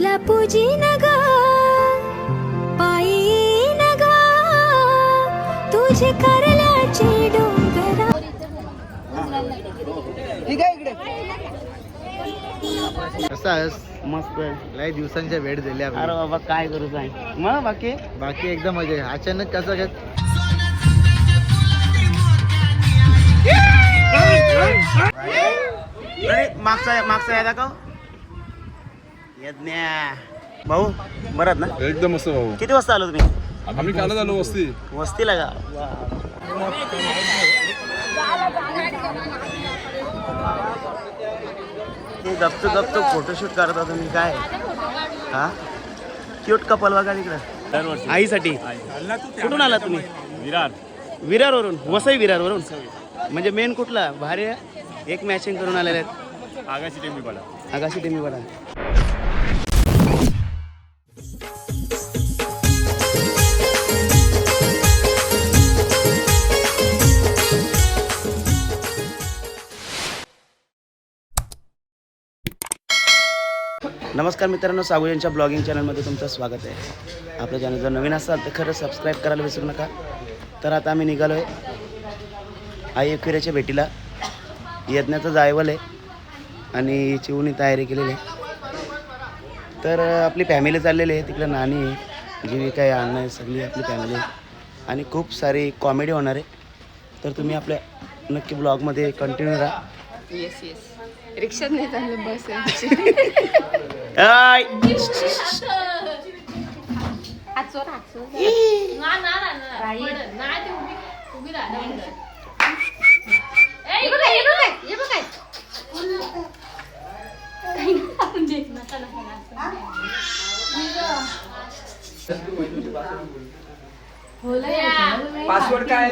तुला पूजीन ग पायी ग तुझे करल्याचे डोंगरा. कसा आहेस? मस्त. लय दिवसांच्या भेट दिली आपली. अरे बाबा काय करू सांग मग बाकी. बाकी एकदम मजा आहे. अचानक कसं काय? मागचा या दाखव. यज्ञा भाऊ बरं ना? एकदम मस्त भाऊ. किती वाजता आलो तुम्ही? आम्ही कालच आलो वस्तीला का? ते गपतो फोटोशूट करता तुम्ही काय? हा क्यूट कपल बघा तिकडं आईसाठी. कुठून आला तुम्ही? विरारवरून. वसई विरारवरून. म्हणजे मेन कुठला भारी आहे? एक मॅचिंग करून आलेले आहेत. आगाशी टेंबीपाडा. नमस्कार मित्रांनो, सागू यांच्या ब्लॉगिंग चॅनलमध्ये तुमचं स्वागत आहे. आपलं चॅनल जर नवीन असाल तर खरं सबस्क्राईब करायला विसरू नका. तर आता आम्ही निघालो आहे आई एकविराच्या भेटीला. यज्ञाचं जायवल आहे आणि चिवणी तयारी केलेली आहे. तर आपली फॅमिली चाललेली आहे. तिकडे नानी आहे, जीविका आहे, अण्णा आहे, सगळी आपली फॅमिली आहे आणि खूप सारी कॉमेडी होणार आहे. तर तुम्ही आपल्या नक्की ब्लॉगमध्ये कंटिन्यू राहा. येस रिक्षात नाही चाललं, बस आहे. पासवर्ड काय?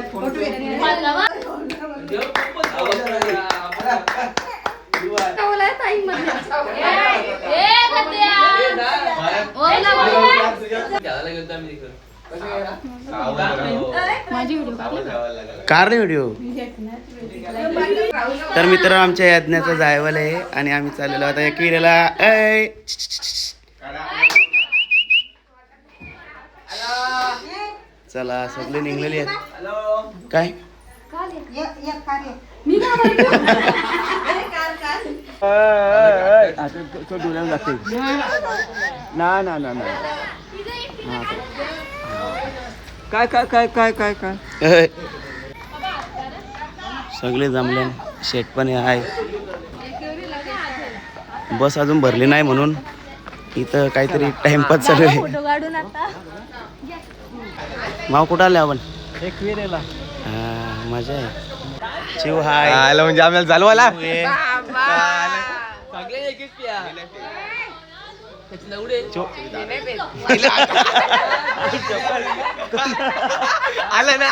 Car video. तर मित्र आमच्या यज्ञाचं जायवल आहे आणि आम्ही चाललेलो आता एकविरेला. चला सगळे निघलेली आहेत. काय जाते ना ना ना ना. काय काय काय काय काय काय सगळे जमले. शेट पण आहे. बस अजून भरली नाही म्हणून इथं काहीतरी टाइमपास चालू आहे. माव कुठं आले आपण? एकविरेला. हा मजा आहे. शिव हाय आलं म्हणजे आम्हाला चालवाला. आला ना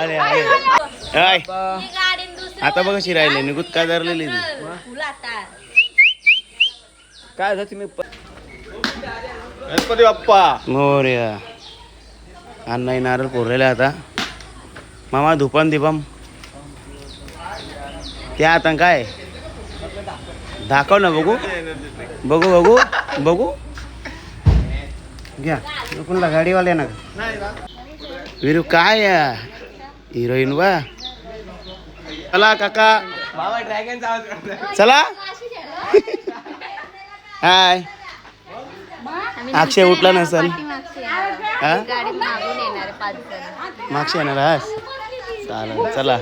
अरे अरे आता बघ कशी राहिले निघूत काय धरलेली. काय झालं तुम्ही? गणपती बाप्पा मोरया. अण्णा नारळ पोरलेला आता. मामा धुपम दीपम त्या आता काय दाखव ना. बघू घ्या. कोणला गाडीवाले ना विरू काय हिरोईन वा. चला काका चला. हाय. अक्षय उठला नसल. मागशी येणार आज. चालेल चला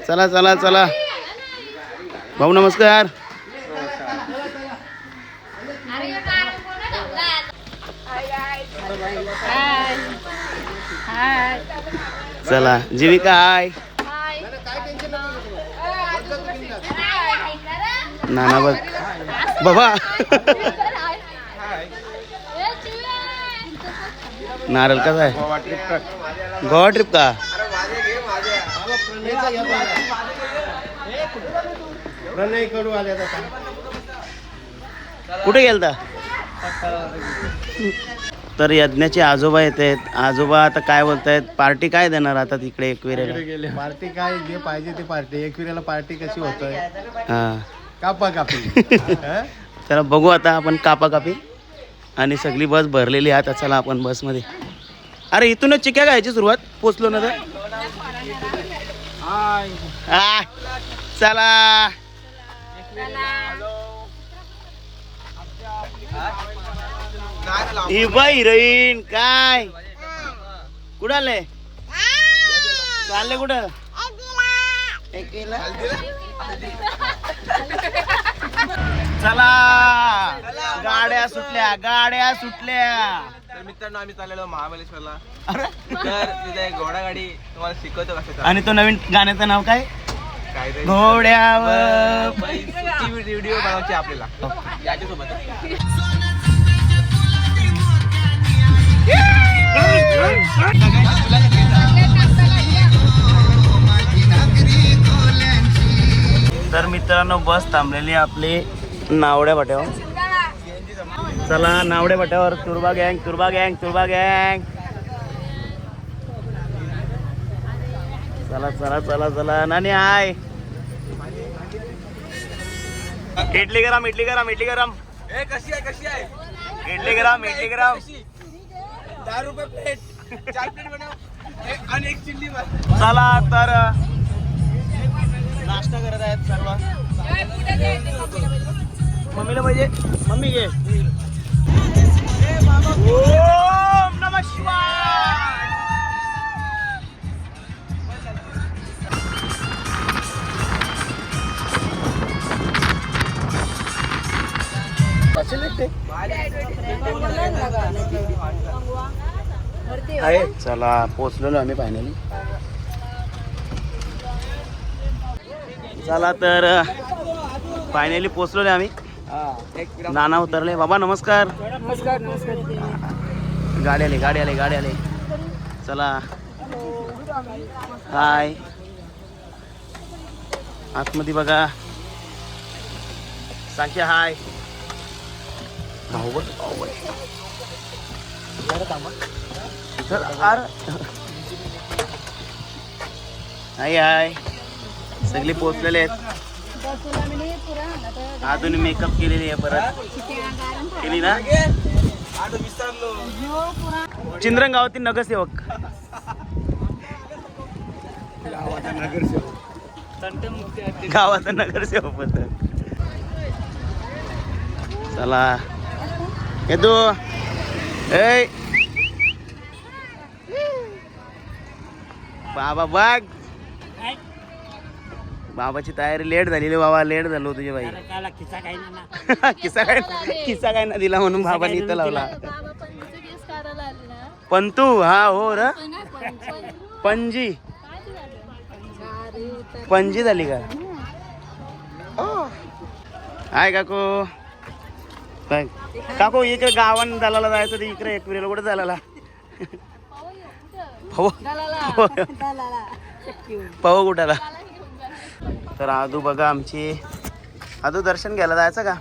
चला चला चला. भाऊ नमस्कार. चला जीविका हाय. नाना बघ बाबा. नारळ कसा आहे? गोवा ट्रिप का? कुठे गेलता? तर यज्ञाचे आजोबा येत आहेत. आजोबा आता काय बोलतायत? पार्टी काय देणार आता तिकडे एकविरेला? पार्टी काय जे पाहिजे ते पार्टी. एकविरेला पार्टी कशी होतोय? हा कापा कापी. चला बघू आता आपण कापाकापी. आणि सगळी बस भरलेली आहे. आता चला आपण बसमध्ये. अरे इथूनच चिक्या घ्यायची सुरुवात पोचलो ना तर. हा चला. ही बाई हिरोईन काय कुठं आले चालले कुठं चला गाड्या सुटल्या तर मित्रांनो आम्ही चाललेलो महाबळेश्वरला. तर तिथे एक घोडागाडी तुम्हाला शिकवतो कसं. आणि तो नवीन गाण्याचं नाव काय काय ते घोड्यावर व्हिडिओ बनवायची आपल्याला याच्यासोबत. तर मित्रांनो बस थांबलेली आपली नावड्या भाट्यावर. चला नावड्या भाट्यावर तुर्बा गँग चला नानी हाय. इडली गरम कशी आहे इडली गरम 10 रुपये प्लेट 4 प्लेट बनव आणि एक चिल्ली मार. चला तर नाश्ता करत आहेत सर्व. मम्मीला पाहिजे मम्मी घे. ओम नमः शिवाय. चला पोचलेलो आम्ही फायनली. चला तर फायनली पोचलो आम्ही. नाना उतरले. बाबा नमस्कार. गाडी आले. चला हाय. आतमध्ये बघा सांख्या हाय. हाय सगळे पोचलेले आहेत. अजून मेकअप केलेली आहे परत केली ना. चिंद्रन गावातील नगरसेवक गावाचा नगरसेवक पद्धत. चला येतो. ए बाबा बघ बाबाची तयारी लेट झालेली. बाबा लेट झालो तुझे बाई. किस्सा काय ना दिला म्हणून बाबांनी इथं लावला. पंतू हा हो र पणजी झाली का. हाय काकू इकडे गावान दलाला जायचं तर इकडे एकविरेला कुठे दलाला पाहू कुठाला. तर आदू बघा आमची. आदू दर्शन घ्यायला जायचं का.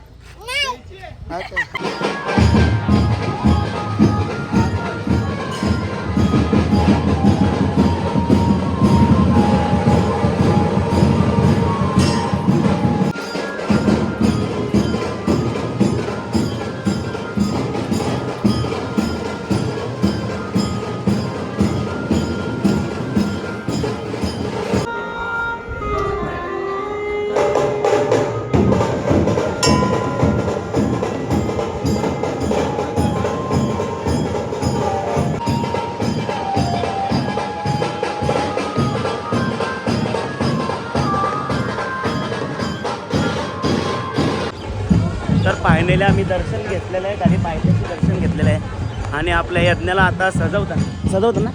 तर फायनली आम्ही दर्शन घेतलेलं आहे आणि पायथ्याचे दर्शन घेतलेलं आहे. आणि आपल्या यज्ञाला आता सजवतं ना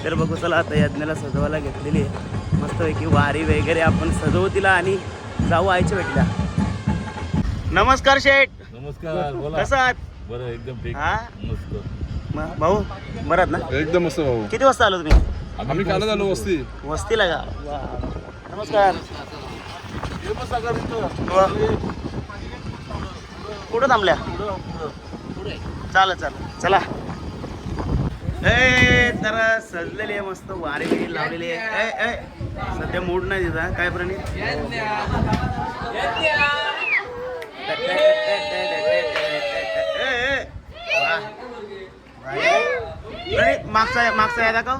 तर बघू चला आता यज्ञाला सजवायला घेतलेली आहे. मस्तपैकी वारी वगैरे आपण सजवू तिला आणि जाऊ आईच्या भेटीला. नमस्कार शेठ. नमस्कार बोला. कसं आहात. बरं एकदम ठीक. हा मस्त भाऊ बरात ना. एकदम मस्त भाऊ. किती वाजता आलो तुम्ही. आम्ही काल झालो वस्तीला का. नमस्कार. कुठं थांबल्या. चालेल चला. तर सजलेली आहे मस्त वारी बिरी लावलेली आहे. सध्या मूड नाही तिथं काय प्रणित. मागचा या दाखव.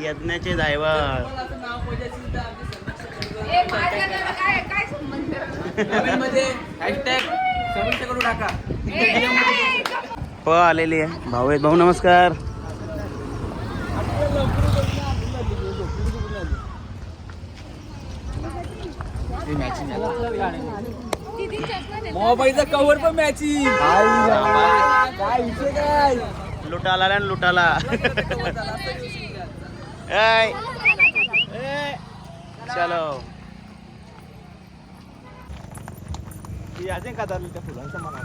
यज्ञाचे ड्रायव्हर. हो आलेली आहे. भाऊ आहेत. भाऊ नमस्कार. मोबाईलचा कव्हर पण मॅचिंग. काय विषय काय? लुटाला रे लुटाला. ऐ. चलो अजून का चालू त्या फुलांचा म्हणा.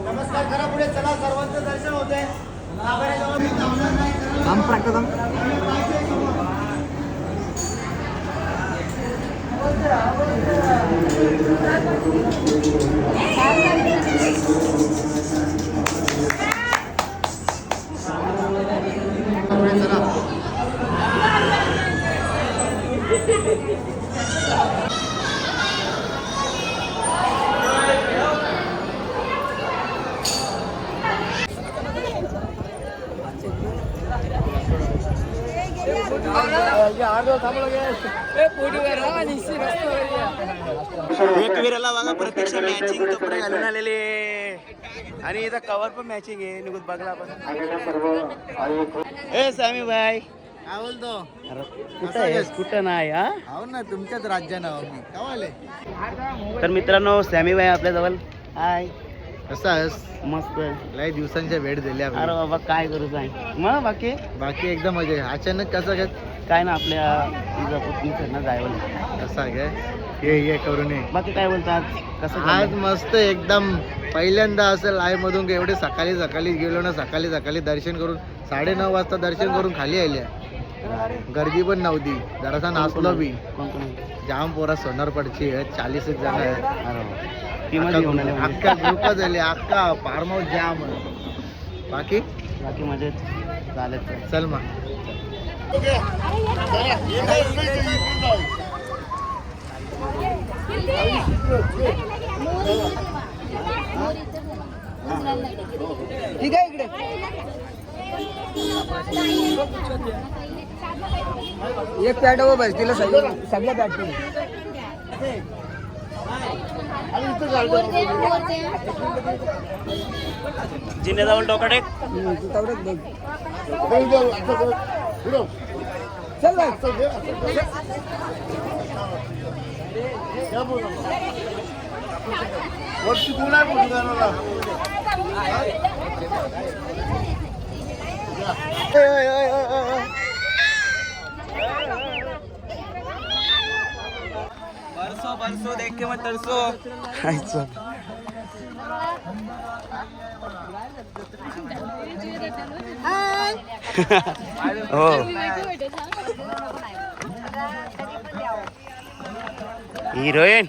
नमस्कार करा पुढे चला. सर्वांचं दर्शन होतंय. एकवीराला बघा प्रत्यक्ष मॅचिंग कपडे घालून आलेले. आणि इथं कवर पण मॅचिंग आहे. निघून बघला आपण. ए सामी भाई काय बोलतो? कुठं आहेस? कुठं नाही हा? हो ना, तुमच्याच राज्यानं मी कावाले. तर मित्रांनो सॅमी भाई आपल्या जवळ. हाय कसं आहेस? मस्त. लय दिवसांच्या भेट दिली अरे बाबा काय करू सांग मग. बाकी बाकी एकदम मजे. अचानक कसं काय? काय ना आपल्या तिचा पुतणीचं ना जायवं. कसा काय? ये करून ये. बाकी काय बोलतात? कसं आज चाललंय? मस्त एकदम पहिल्यांदा असं लाईव्ह मधून एवढे सकाळी गेलो ना. सकाळी दर्शन करून 9:30 वाजता दर्शन करून खाली आले. गर्दी पण नव्हती. जरासा नाचलो बी. कोण कोण? जाम पोरा सोनारपडची आहेत. 40 जण आहेत. अरे ती मध्ये घेऊन आले म्हणजे. अख्खा ग्रुप झाले. अख्खा फार्म हाऊस जाम आहे. बाकी बाकी मजेत चालेल. चल मग. ठीक आहे इकडे. एक पॅट हो बस तिला सगळ्या पॅट जिन्याजवळ टोकाटे. चल वर्षी कोण आहे मोठी गाण्याला? बरसो देख के मत तरसो. हो हिरोईन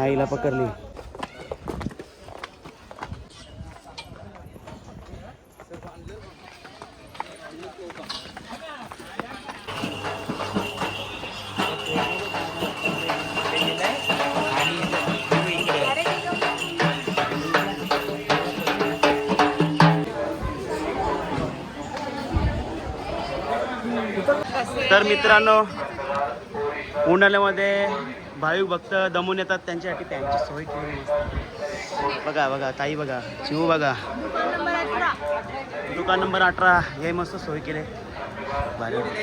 आईला पकडली. तर मित्रांनो, उन्हाळ्यामध्ये भाविक भक्त दमून येतात, त्यांच्यासाठी त्यांची सोय केली मस्त. बघा बघा ताई, बघा शिवू, बघा दुकान नंबर 18 हे मस्त सोय केले, भारी वाटलं.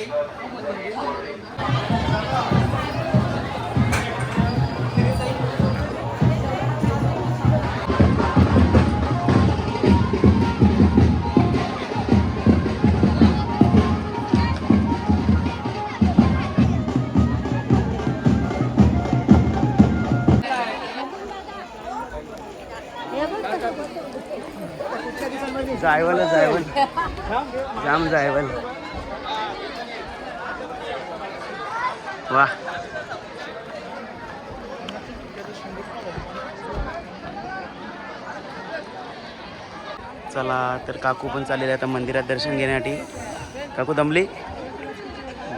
जायवल जायवल जाम जायवल वा. चला तर काकू पण चाललेले आता मंदिरात दर्शन घेण्यासाठी. काकू दमली?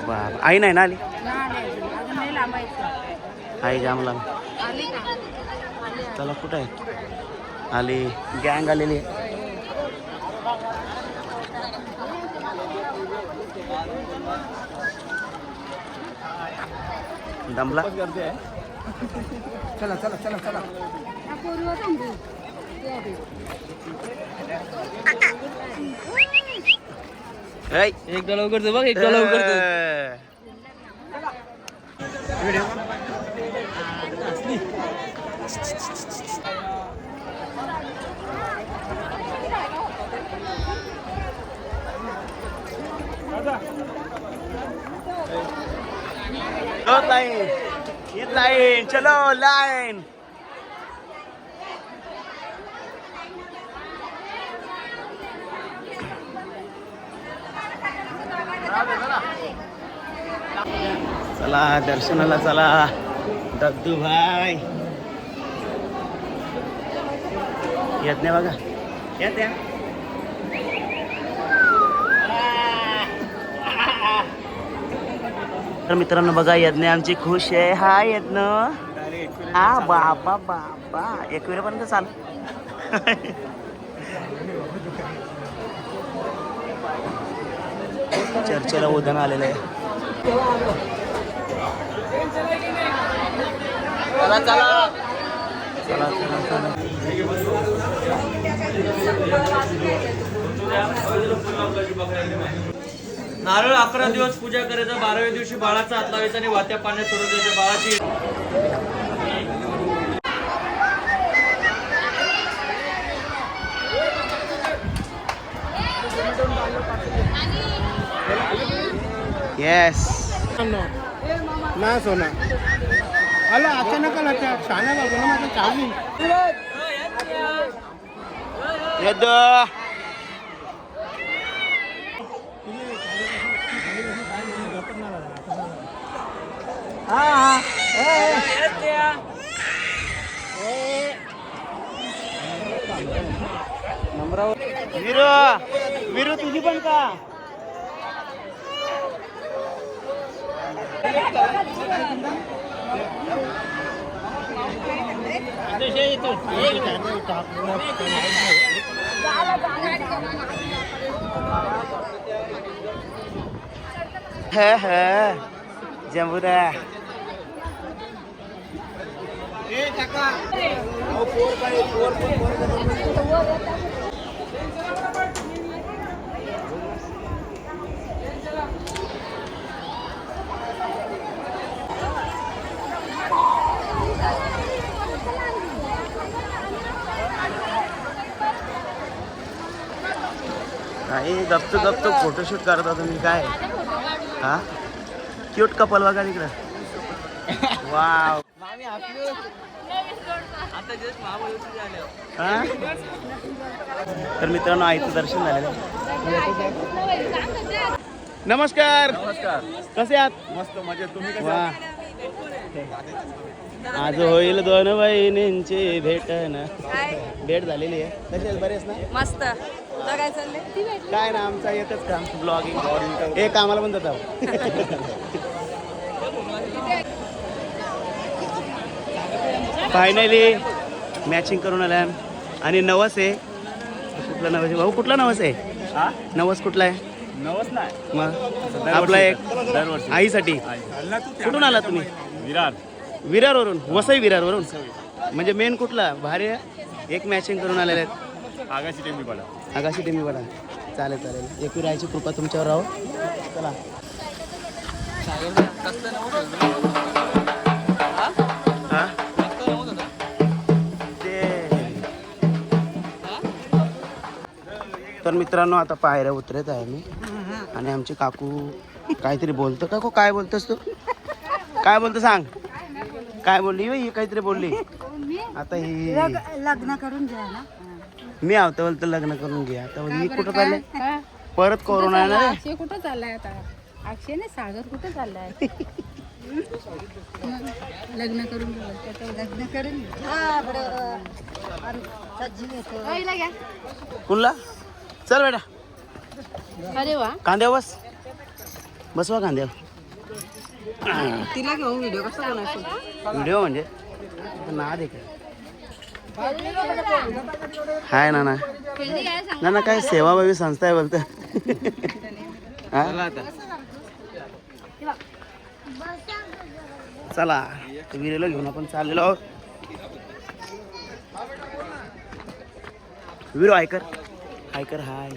वा, आई नाही ना आली? आई जाम लांब. चला कुठं आहे? आली गँग आलेली आहे. दमला? चला चला चला चला. एकदा लवकर बघ, एकदा लवकर. लाइन लाइन चलो लाइन. चला दर्शनाला चला दद्दू भाई. येत नाही बघा, येत या. तर मित्रांनो बघा, यज्ञ आमची खुश आहे. हा यज्ञ, हा बाबा बाबा 21 पर्यंत चाल. चर्चेला उधाण आलेलं आहे. चला चला चला चला. नारळ 11 दिवस पूजा करायचं. 12व्या दिवशी बाळाचा हात लावायचा आणि वात्या पाण्यात सोडून द्यायचं. बाळाची येस ना सोना अला अचानक आला त्या शाण्या बाबू ना माझं चालू यद्द. विरू विरू तुझी पण का? जम्बुरा नाही. गपचूप गपचूप फोटोशूट करता तुम्ही काय? हा क्यूट कपल बघा तिकडं. वाव. हा? तर मित्रांनो आईचं दर्शन झालेलं. नमस्कार. नमस्कार. कसे आहात? मस्त मजेत. तुम्ही कसे वा. आज होईल दोन बहिणींची भेटन. भेट झालेली आहे. कसे आहेत? बरेच ना? मस्त. तुझं काय चाललंय? काय ना, आमचा एकच काम ब्लॉगिंग. एक कामाला पण जातो. फायनली मॅचिंग करून आल्या. आणि नवस आहे. कुठला नवस आहे भाऊ? कुठला नवस आहे? नवस कुठला आहे? नवस नाही मग आपला एक दरवर्षी आईसाठी कुठून आला तुम्ही? विरार विरारवरून, वसई विरारवरून. म्हणजे मेन कुठला भारी आहे? एक मॅचिंग करून आलेले आहेत. आगाशी टेंबी पडा. आकाशी टेमी बडा. चालेल चालेल, एकविरायची कृपा तुमच्यावर राहो. चला हा? तर मित्रांनो आता पायऱ्या उतरत आहे मी आणि आमची काकू काहीतरी बोलतो. काकू काय बोलतोस तू? काय बोलतो सांग. काय बोलली ही? काहीतरी बोलली. आता ही लग्न करून घ्या ना. मी आवतो बोलतो लग्न करून घे. आता ही कुठं चालले? परत कोरोना आहे ना रे. अक्षय कुठं चाललाय आता? अक्षय नाही, सागर कुठं चाललाय? लग्न करून लग्न करून घ्या. कुणला? चल बेटा अरे वा, कांद्यावर बस. बसवा कांद्यावर. तिला घेऊन व्हिडिओ कसा बनवायचा? व्हिडिओ म्हणजे ना दे हाय ना ना ना ना काय सेवाभावी संस्था आहे बोलतं. हा? चला विरेला घेऊन आपण चाललेलो आहोत. विरो ऐकर ऐकर हाय.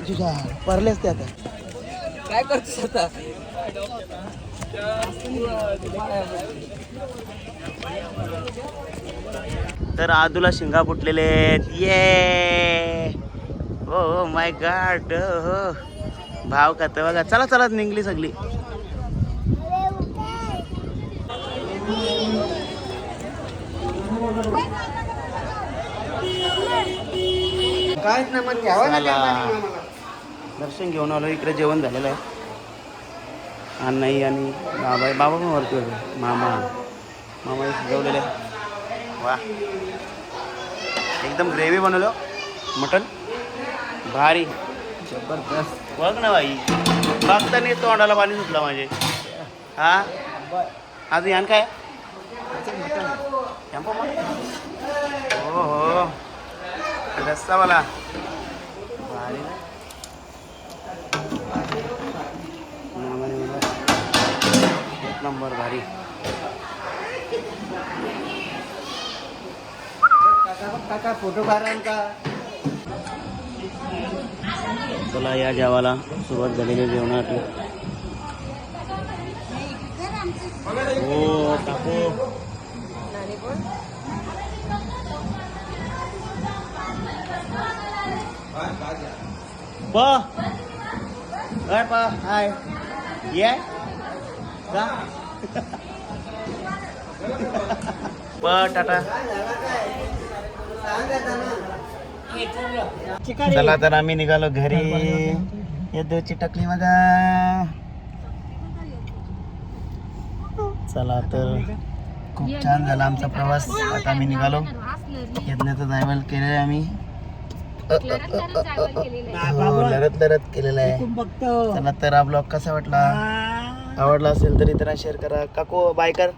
तुझ्या परलेच ते आता काय करतोस आता? तर आदूला शिंगा फुटलेले आहेत. ये ओ माय गॉड. हो भाव खात बघा. चला चला निघली सगळी. चला. दर्शन घेऊन आलो. इकडे जेवण झालेलं आहे. अण्णाई आणि बाबा. बाबा पण वरती होते. मामा मामा शिजवलेले. वा एकदम ग्रेव्ही बनवलं मटन. भारी जबरदस्त. बघ ना बाई, बघताना तोंडाला पाणी सुटलं माझे. हा आज यान काय? हो हो रस्ता मला भारी ना. एक नंबर भारी. काका फोटो काढा का? चला या जेवायला सुरुवात झालेली जेवणाची. हो टाकू. काय पा हाय ये का टाटा. चला तर आम्ही निघालो घरी. येदूची टकली बघा. चला तर खूप छान झाला आमचा प्रवास. आता आम्ही निघालो. यज्ञाचं जायवल केलेलं आहे आम्ही. लढत लढत केलेलं आहे. चला तर हा ब्लॉग कसा वाटला? आवडला असेल तर इतरांना शेअर करा. काकू बाय कर.